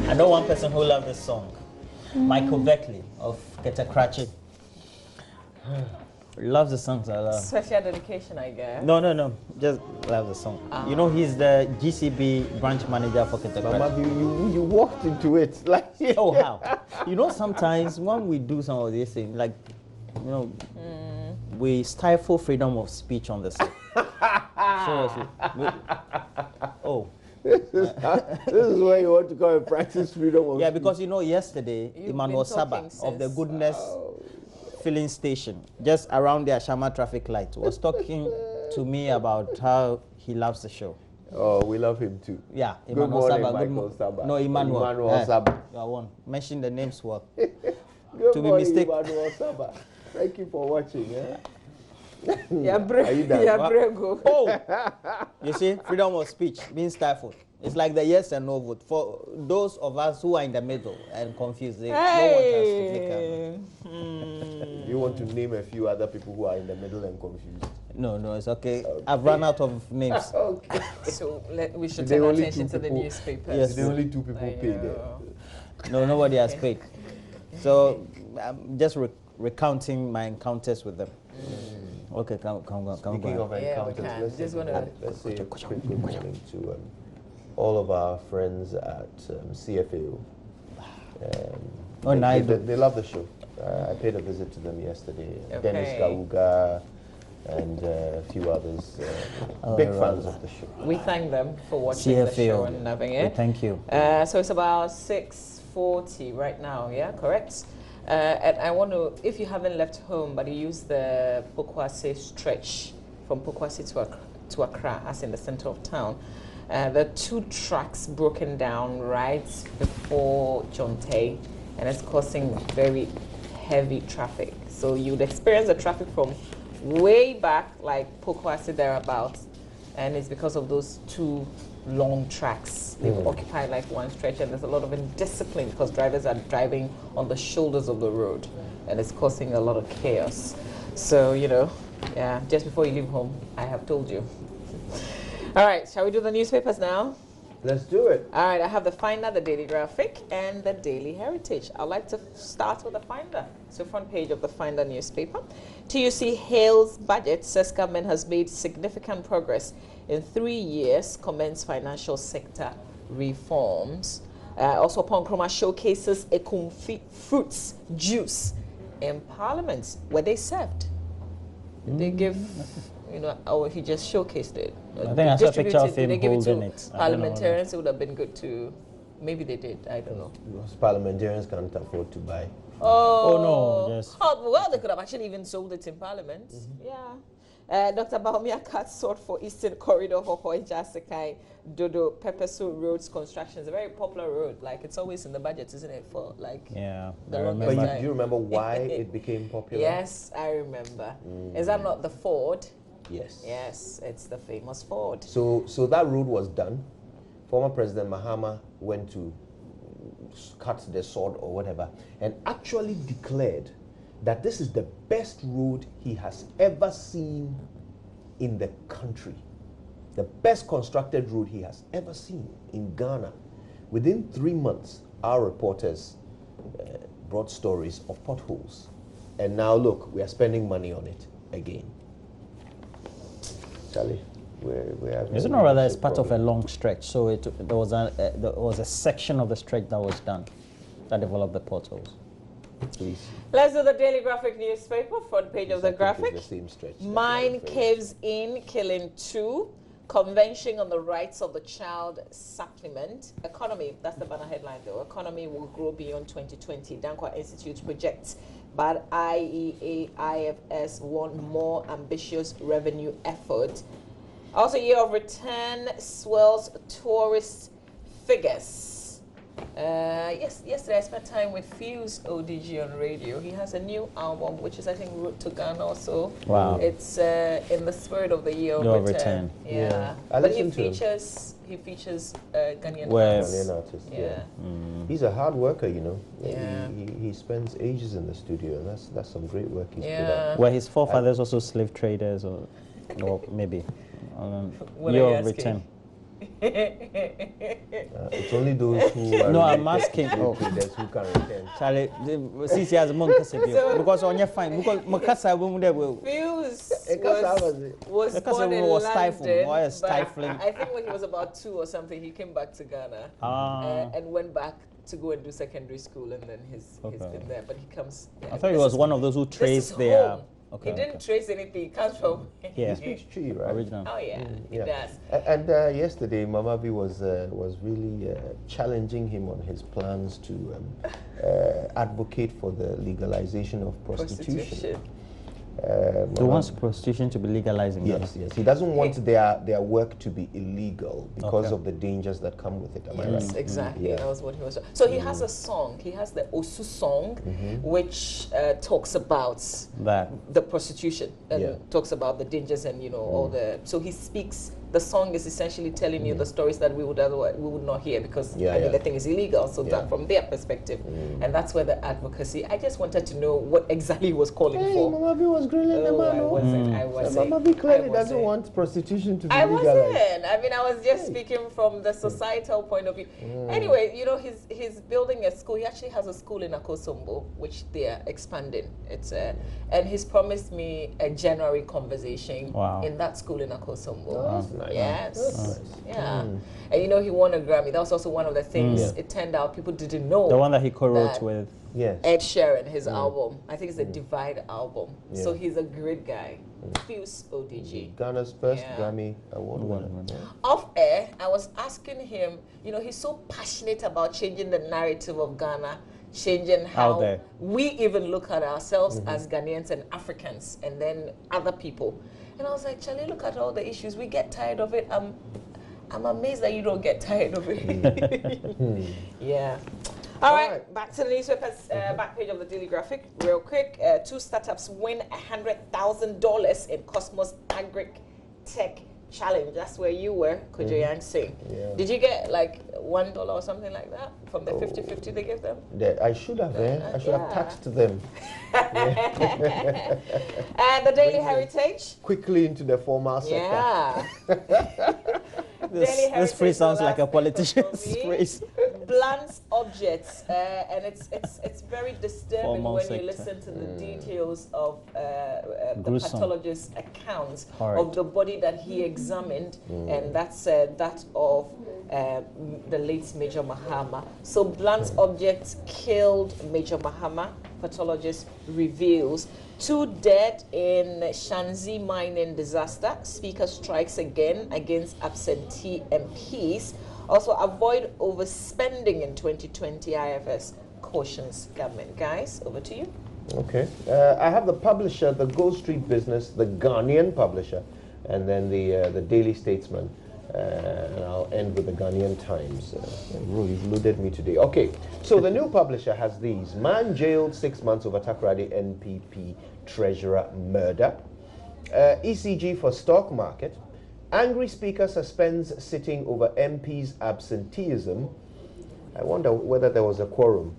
I know one person who loves this song. Michael Beckley of Ketakrachi. Loves the songs I love. Special dedication, I guess. No. Just love the song. You know, he's the GCB branch manager for Ketakrachi. Mama, you walked into it. Like, oh, how? You know, sometimes when we do some of these things, like, you know, we stifle freedom of speech on the set. Seriously. This is where you want to go and practice freedom of speech. Yeah, because you know, yesterday, Emmanuel Saba of the Goodness filling station, just around the Ashama traffic light, was talking to me about how he loves the show. Oh, we love him too. Yeah, Emmanuel Saba. Michael Saba. No, Emmanuel Saba. You are one. Mention the names well. Good to morning, be mistaken. Emmanuel Saba. Thank you for watching. Yeah, Are you done? Oh, you see, freedom of speech being stifled. It's like the yes and no vote. For those of us who are in the middle and confused, no one has to take You want to name a few other people who are in the middle and confused? No, it's okay. I've run out of names. Okay. So we should turn attention to the newspapers. Yes, the only two people paid there. No, nobody has paid. So I'm just recounting my encounters with them. Okay, come Speaking of encounters, let's say a quick good morning to all of our friends at CFAO. They love the show. I paid a visit to them yesterday. Okay. Dennis Gauga and a few others. Big fans of the show. We thank them for watching the show and loving it. Thank you. So it's about 6:40 right now, yeah, correct? And I want to, if you haven't left home, but you use the Pokwase stretch from Pokwase to Accra, as in the center of town, there are two tracks broken down right before Jonte, and it's causing very heavy traffic. So you'd experience the traffic from way back, like Pokwase thereabouts, and it's because of those two long tracks. They've occupied like one stretch, and there's a lot of indiscipline because drivers are driving on the shoulders of the road, and it's causing a lot of chaos. So, you know, yeah, just before you leave home, I have told you. All right, shall we do the newspapers now? Let's do it. All right, I have the Finder, the Daily Graphic, and the Daily Heritage. I'd like to start with the Finder. So front page of the Finder newspaper. TUC hails budget, says government has made significant progress in 3 years, comments financial sector reforms. Also, Ponkroma showcases Ekumfi fruits juice in Parliament. Were they served? Did they give, you know, or he just showcased it? I think I saw a picture of him holding it. Parliamentarians, it would have been good to, maybe they did, I don't know. Most parliamentarians can't afford to buy. Oh no, yes. Oh, well, they could have actually even sold it in Parliament. Yeah. Dr. Bahomia Kat sought for Eastern Corridor for Hoija Sekai Dodo Pepesu Roads construction. It's a very popular road. Like, it's always in the budget, isn't it? For like the longest time. But do you remember why it became popular? Yes, I remember. Is that not the Ford? Yes. Yes, it's the famous Ford. So that road was done. Former President Mahama went to cut the sword or whatever, and actually declared that this is the best road he has ever seen in the country. The best constructed road he has ever seen in Ghana. Within 3 months, our reporters brought stories of potholes. And now look, we are spending money on it again. Charlie, isn't it rather it's part of a long stretch? So there was a section of the stretch that was done that developed the potholes. Please. Let's do the Daily Graphic newspaper, front page of the graphic. The same stretch. Mine caves in, killing 2. Convention on the Rights of the Child supplement. Economy, that's the banner headline though. Economy will grow beyond 2020. Dankwa Institute projects, but IEA, IFS want more ambitious revenue effort. Also, year of return swells tourist figures. Yesterday I spent time with Fuse ODG on radio. He has a new album, which is, I think, Route to Ghana also. Wow. It's in the spirit of the year of return. Yeah. But he features Ghanaian artists. Yeah. He's a hard worker, you know. Yeah. He spends ages in the studio, and that's some great work he's put out. Were his forefathers also slave traders, or maybe? Year of return. It's only those who are No, I'm asking. who can return. Charlie, since he has a monk, because on your fine, because Makasa woman there will. Fuse was Because born we in were stifling. Why London, is stifling? I think when he was about 2 or something, he came back to Ghana and went back to go and do secondary school, and then he's been there. But he comes. Yeah, I thought he was one of those who traced their. Home. Okay, he didn't trace anything. He comes from. He speaks Chi, right? Original. Oh yeah, he does. And yesterday, Mama B was really challenging him on his plans to advocate for the legalization of prostitution. He wants prostitution to be legalized in Ghana. Yes. He doesn't want their work to be illegal because of the dangers that come with it. Am I right? Yes, exactly. That was what he was. So he has a song. He has the Osu song, which talks about the prostitution and talks about the dangers and all the. So he speaks. The song is essentially telling you the stories that we would not hear because the thing is illegal. So that from their perspective, and that's where the advocacy. I just wanted to know what exactly he was calling for. Mama B was grilling the man. I wasn't. Mama B clearly doesn't want prostitution to be legalized. I wasn't. I mean, I was just speaking from the societal point of view. Anyway, he's building a school. He actually has a school in Akosombo, which they are expanding. It's and he's promised me a January conversation in that school in Akosombo. Wow. Nice. Yes. Yeah. And he won a Grammy. That was also one of the things. It turned out people didn't know. The one that he co-wrote with. Yes. Ed Sheeran, his album. I think it's the Divide album. Yeah. So he's a great guy. Fuse ODG. Ghana's first Grammy award winner. Off air, I was asking him, he's so passionate about changing the narrative of Ghana, changing how we even look at ourselves as Ghanaians and Africans and then other people. And I was like, Charlie, look at all the issues. We get tired of it. I'm amazed that you don't get tired of it. Yeah. All right, back to the newspaper's back page of the Daily Graphic, real quick. 2 startups win $100,000 in Cosmos Agri Tech Challenge. That's where you were, Kojo Yansing. Yeah. Did you get like $1 or something like that from the 50-50 they gave them? I should have, I should have taxed them. And the Daily Heritage? Quickly into the formal sector. Yeah. This phrase sounds like a politician's phrase. Blunt objects, and it's very disturbing when you listen to the details of the pathologist's accounts of the body that he examined, and that's that of the late Major Mahama. So blunt objects killed Major Mahama, pathologist reveals. 2 dead in Shanzi mining disaster. Speaker strikes again against absentee MPs. Also, avoid overspending in 2020. IFS cautions government. Guys, over to you. Okay. I have the publisher, the Gold Street Business, the Ghanaian publisher, and then the Daily Statesman. And I'll end with the Ghanaian Times. You've loaded me today. Okay, so the new publisher has these. Man jailed 6 months over Takoradi NPP treasurer murder. ECG for stock market. Angry speaker suspends sitting over MP's absenteeism. I wonder whether there was a quorum.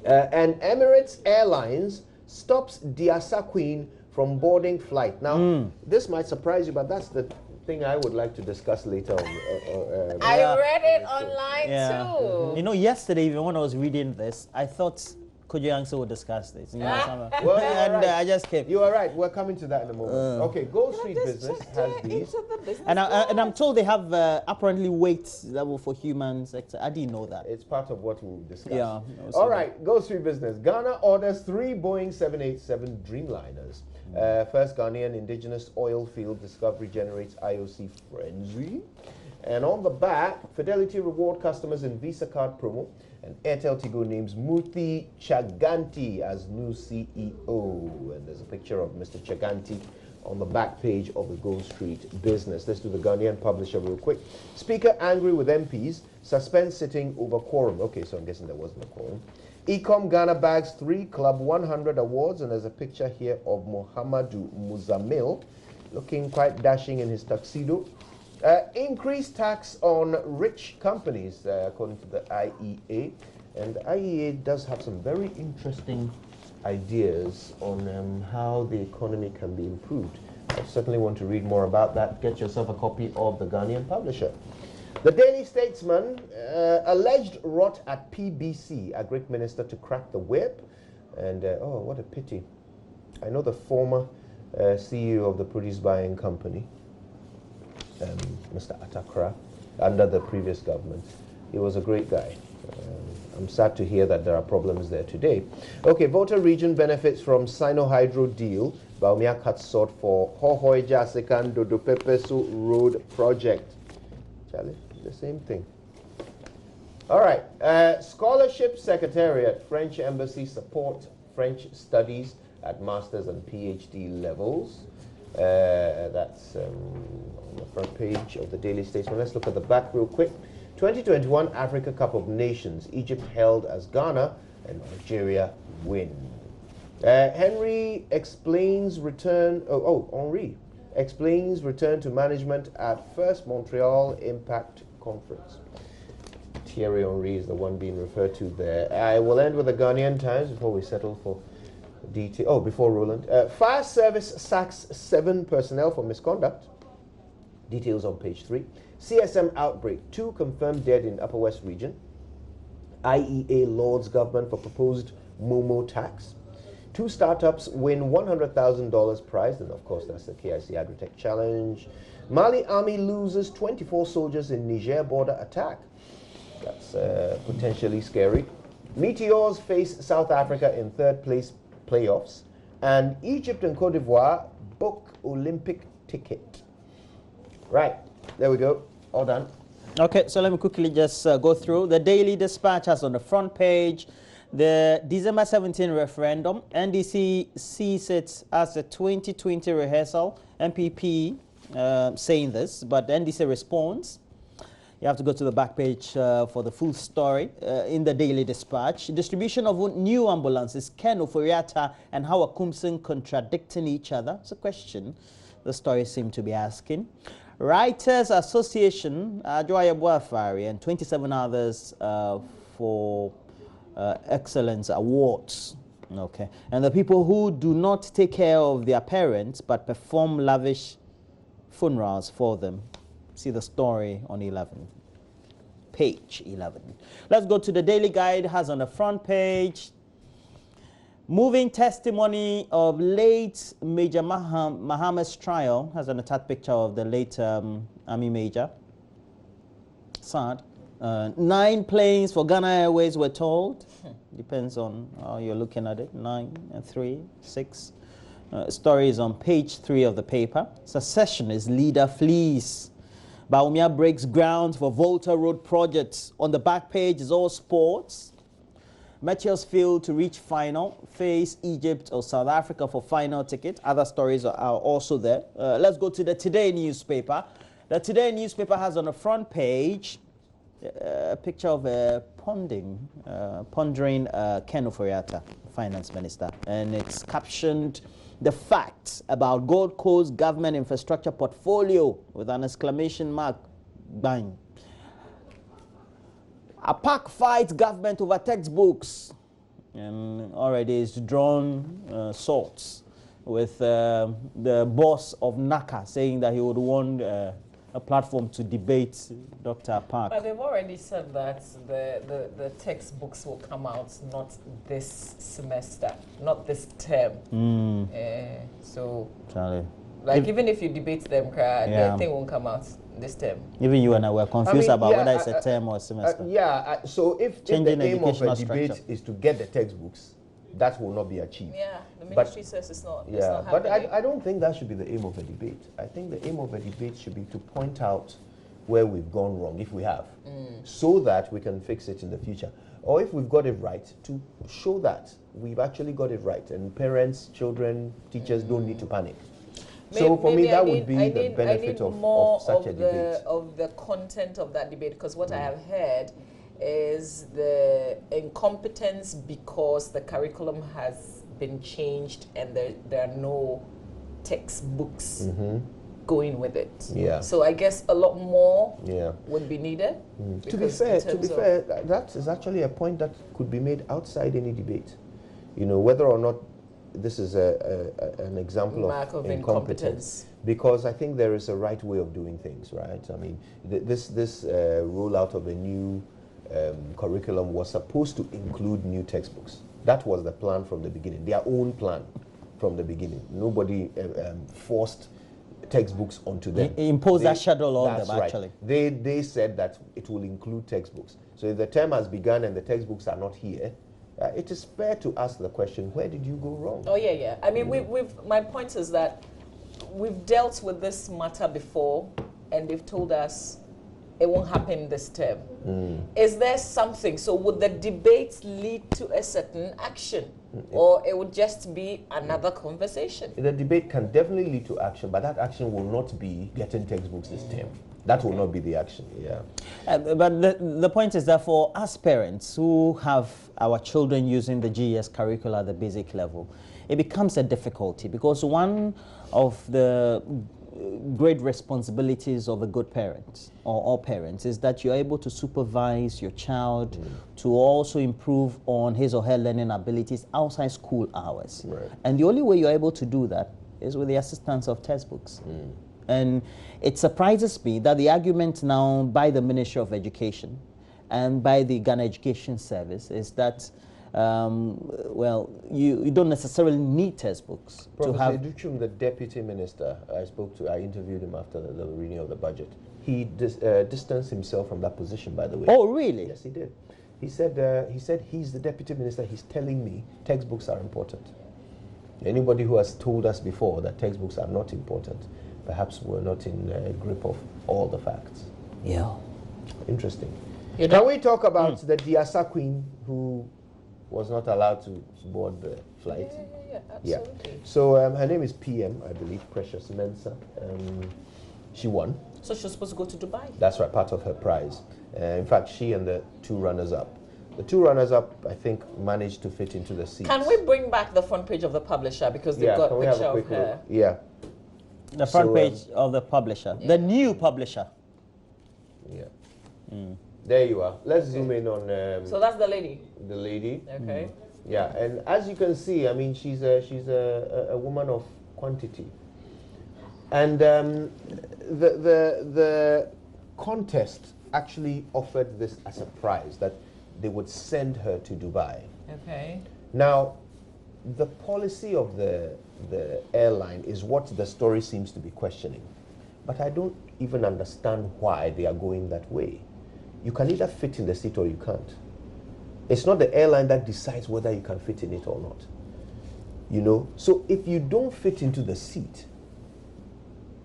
And Emirates Airlines stops Diasa Queen from boarding flight. Now, this might surprise you, but that's the thing I would like to discuss later on. I read it online too. Yesterday, even when I was reading this, I thought Kojo Yansing would discuss this. I just came. You are right. We're coming to that in a moment. Okay, Gold Street Business has these. And I'm told they have apparently weight level for human sector. I didn't know that. It's part of what we'll discuss. Yeah. All right, Gold Street Business. Ghana orders 3 Boeing 787 Dreamliners. First Ghanaian indigenous oil field discovery generates IOC frenzy. And on the back, Fidelity reward customers in Visa card promo. And Airtel Tigo names Murthy Chaganti as new CEO. And there's a picture of Mr. Chaganti on the back page of the Gold Street Business. Let's do the Ghanaian publisher real quick. Speaker angry with MPs, suspends sitting over quorum. Okay, so I'm guessing there wasn't a quorum. Ecom Ghana bags 3 Club 100 awards, and there's a picture here of Mohamedou Muzamil looking quite dashing in his tuxedo. Increased tax on rich companies, according to the IEA. And the IEA does have some very interesting ideas on how the economy can be improved. I certainly want to read more about that. Get yourself a copy of the Ghanaian Publisher. The Daily Statesman, alleged rot at PBC, a Greek minister to crack the whip. And, oh, what a pity. I know the former CEO of the produce buying company, Mr. Atakra, under the previous government. He was a great guy. I'm sad to hear that there are problems there today. Okay, Volta region benefits from Sino-Hydro deal. Baumia cuts sort for Hohoi Jasikan Dodopepesu Road project. Charlie, the same thing. All right, Scholarship Secretariat, French Embassy support French studies at master's and PhD levels. That's on the front page of the Daily Statesman. Let's look at the back real quick. 2021 Africa Cup of Nations, Egypt held as Ghana and Nigeria win. Henry explains return, Henri explains return to management at first Montreal Impact Conference. Thierry Henry is the one being referred to there. I will end with the Ghanaian Times before we settle for detail. Oh, before Roland. Fire service sacks 7 personnel for misconduct. Details on page 3. CSM outbreak, 2 confirmed dead in Upper West region. IEA Lords government for proposed Momo tax. 2 startups win $100,000 prize, and of course that's the KIC Agritech Challenge. Mali army loses 24 soldiers in Niger border attack. That's potentially scary. Meteors face South Africa in 3rd place playoffs. And Egypt and Cote d'Ivoire book Olympic ticket. Right, there we go. All done. Okay, so let me quickly just go through. The Daily Dispatch has on the front page the December 17 referendum. NDC sees it as a 2020 rehearsal. MPP saying this, but NDC responds. You have to go to the back page for the full story in the Daily Dispatch. Distribution of new ambulances, Ken Oforiatta and Howard Kumsin contradicting each other. It's a question the story seemed to be asking. Writers Association, Joya Boafari, and 27 others for excellence awards. Okay, and the people who do not take care of their parents but perform lavish funerals for them. See the story on 11, page 11. Let's go to the Daily Guide. Has on the front page moving testimony of late Major Mahamad's trial. Has on the third picture of the late Army Major. Sad. 9 planes for Ghana Airways were told. Depends on how you're looking at it. 9 and 3, 6. Story is on page 3 of the paper. Secessionist leader flees. Baumia breaks ground for Volta Road projects. On the back page is all sports. Meteors fail to reach final, face Egypt or South Africa for final ticket. Other stories are also there. Let's go to the Today newspaper. The Today newspaper has on the front page a picture of pondering Ken Oforiatta, finance minister, and it's captioned "The Facts About Gold Coast Government Infrastructure Portfolio" with an exclamation mark. Bang. A pack fights government over textbooks, and already is drawn swords with the boss of NACA saying that he would want a platform to debate Dr. Park. But they've already said that the textbooks will come out not this semester, not this term. So, Charlie, like, even if you debate them, the thing won't come out this term. Even you and I were confused about whether it's a term or a semester. So if the aim of a debate is to get the textbooks, that will not be achieved. Yeah, the ministry says it's not. Yeah, it's not but I don't think that should be the aim of a debate. I think the aim of a debate should be to point out where we've gone wrong, if we have, so that we can fix it in the future. Or if we've got it right, to show that we've actually got it right, and parents, children, teachers don't need to panic. So for me, that would be the benefit of such a debate. Of the content of that debate, because what I have heard is the incompetence because the curriculum has been changed and there are no textbooks going with it. Yeah. So I guess a lot more would be needed. To be fair, that is actually a point that could be made outside any debate. You know, whether or not this is an example Mark of incompetence. Because I think there is a right way of doing things, right? I mean, this rollout of a new curriculum was supposed to include new textbooks. That was the plan from the beginning, their own plan from the beginning. Nobody forced textbooks onto them. Impose that schedule on them, right. actually. They said that it will include textbooks. So if the term has begun and the textbooks are not here, it is fair to ask the question, where did you go wrong? Oh, yeah. I mean, my point is that we've dealt with this matter before, and they've told us it won't happen this term. Is there something? So would the debate lead to a certain action? Or it would just be another conversation? The debate can definitely lead to action, but that action will not be getting textbooks this term. That will not be the action, yeah. But the point is that for us parents who have our children using the GES curricula at the basic level, it becomes a difficulty because one of the great responsibilities of a good parent or all parents is that you're able to supervise your child to also improve on his or her learning abilities outside school hours. Right. And the only way you're able to do that is with the assistance of textbooks. And it surprises me that the argument now by the Ministry of Education and by the Ghana Education Service is that well, you don't necessarily need textbooks to have. Duchum, the deputy minister, I interviewed him after the reading of the budget. He distanced himself from that position, by the way. Oh, really? Yes, he did. He said he's the deputy minister. He's telling me textbooks are important. Anybody who has told us before that textbooks are not important, perhaps we're not in grip of all the facts. Yeah. Interesting. Can we talk about the Diasa Queen who was not allowed to board the flight? Yeah, absolutely. So her name is PM, I believe, Precious Mensah. She won. So she was supposed to go to Dubai? That's right, part of her prize. In fact, she and the two runners-up. The two runners-up, I think, managed to fit into the seats. Can we bring back the front page of the publisher because they've got a picture of her? Yeah. The front page of the publisher, the new publisher. Yeah. There you are. Let's zoom in on. So that's the lady. The lady. Okay. Yeah, and as you can see, I mean, she's a woman of quantity, and the contest actually offered this as a prize that they would send her to Dubai. Okay. Now, the policy of the airline is what the story seems to be questioning, but I don't even understand why they are going that way. You can either fit in the seat or you can't. It's not the airline that decides whether you can fit in it or not. You know, so if you don't fit into the seat,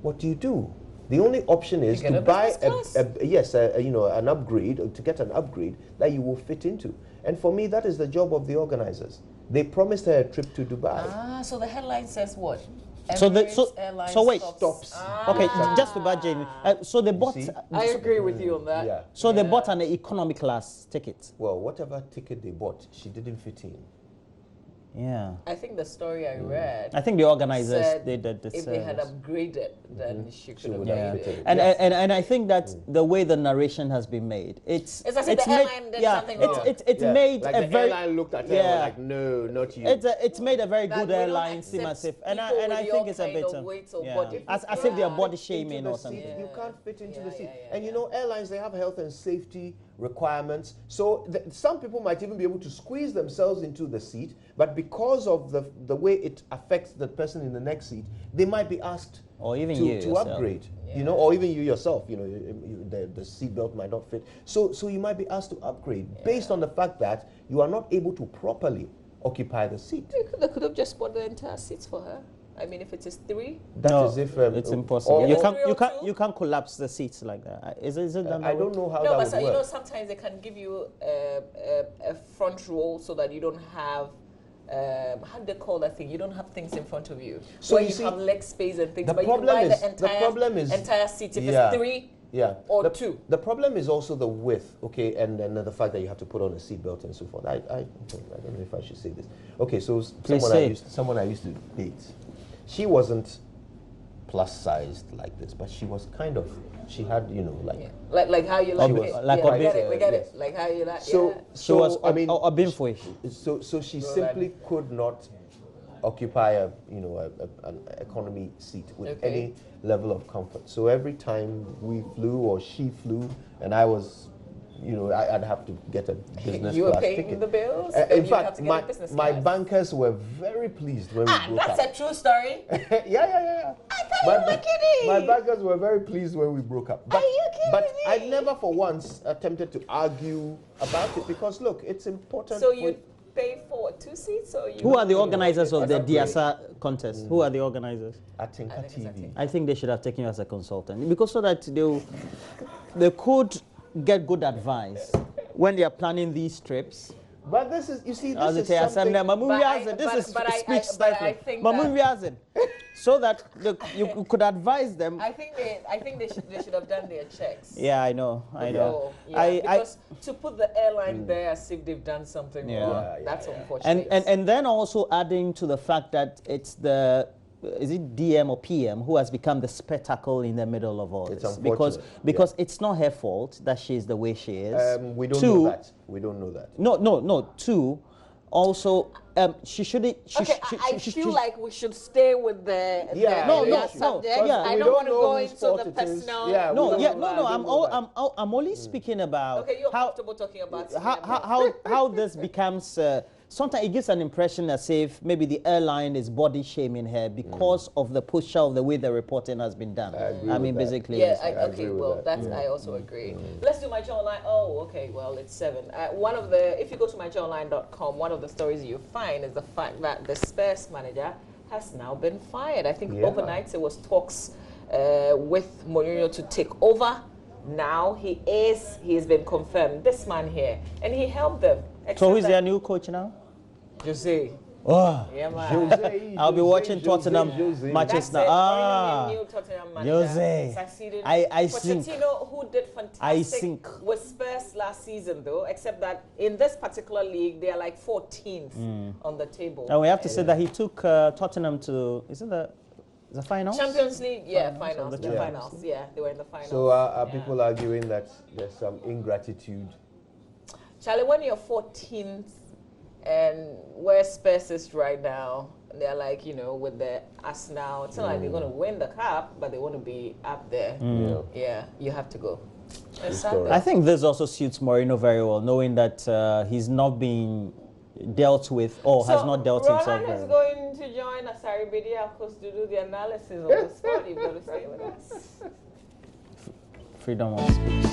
what do? The only option is to buy an upgrade, to get an upgrade that you will fit into. And for me, that is the job of the organizers. They promised her a trip to Dubai. Ah, so the headline says what? So wait, stops. Okay, just to buy Jamie. So they bought. I agree with you on that. Yeah. So they bought an economy class ticket. Well, whatever ticket they bought, she didn't fit in. Yeah. I think the story I read. I think the organizers said they did the if they had upgraded, then she could have would made have it. fitted. And I think that the way the narration has been made, it's as if the airline did something wrong. It's made like a the very airline looked at her and were like, no, not you. It's made a very That good we don't airline seem accept as if, and people I with think your it's a kind bit of weight or body. as if they are body Into shaming the or seat, something. you can't fit into the seat. yeah, And you know, airlines, they have health and safety requirements. So some people might even be able to squeeze themselves into the seat, but because of the way it affects the person in the next seat, they might be asked Or even to yourself. upgrade. You know, or even you yourself, you know, the seatbelt might not fit. So you might be asked to upgrade based on the fact that you are not able to properly occupy the seat. They could have just bought the entire seats for her. I mean, if it is 3. That No, is if it's impossible. or- You can't collapse the seats like that. Is it done I that don't way? know how No, that but would you know, work. sometimes they can give you a front row so that you don't have. How do they call that thing? You don't have things in front of you. So where you you see, have leg space and things, the but you problem buy is- the the problem is- entire seat. If Yeah. it's 3 Yeah. or 2. The problem is also the width, okay, and then the fact that you have to put on a seatbelt and so forth. I don't know if I should say this. Okay, so someone I used to date, she wasn't plus sized like this, but she was kind of, she had, you know, like. Yeah. Like how you like was- it. like yeah, a we get bit- it. We get yes. it. Like how you like. So, yeah. She was I mean, a binfoish. so she Roland. simply could not occupy an economy seat with any level of comfort. So every time we flew or she flew, and I was, I'd have to get a business You were class paying ticket. the bills. In fact, my bankers were very pleased when we broke up. That's a true story. Yeah. I thought you were kidding. My bankers were very pleased when we broke up. Are you kidding But me? I never for once attempted to argue about it because look, it's important. So you pay for 2 seats, or you? Who are the organizers of the Diasa contest? Who are the organizers? Atinka TV. I think they should have taken you as a consultant because so that they could get good advice when they are planning these trips. But this is, you see, this is This something. is speech stifling. So that you could advise them. I think they should have done their checks. Yeah, I know. Yeah, because to put the airline there as if they've done something wrong, that's unfortunate. And then also adding to the fact that it's is it DM or PM who has become the spectacle in the middle of all this? Because it's not her fault that she is the way she is. We don't know that. We don't know that. No. Two, also, she shouldn't. I feel like we should stay with the subject. I We don't want to know go whose into fault the it is. personal. Yeah, I'm only speaking about Okay, you're comfortable talking about how this becomes. Sometimes it gives an impression as if maybe the airline is body shaming her because of the push of the way the reporting has been done. I mean, basically. Yeah, I also agree. Let's do My Joy Online. Oh, okay, well, it's 7. If you go to myjoyonline.com, one of the stories you find is the fact that the Spurs manager has now been fired. I think overnight there was talks with Mourinho to take over. Now he has been confirmed, this man here, and he helped them. So who's their new coach now? Jose. Oh, yeah, man. I'll be watching Tottenham matches now. New Tottenham manager. Jose. Succeeded I think. Pochettino, who did fantastic with Spurs last season, though, except that in this particular league, they are like 14th on the table. And we have to say that he took Tottenham to, isn't the finals? Champions League, finals. The finals, they were in the finals. So are people arguing that there's some ingratitude? Charlie, when you're 14th and where Spurs is right now, they're like, with the Arsenal, it's not like they're going to win the cup, but they want to be up there. Yeah, you have to go. I think this also suits Mourinho very well, knowing that he's not being dealt with or has not dealt himself Roland very is going to join Asari Bidia, of course, to do the analysis of the sport. You've got to stay with us. Freedom of speech.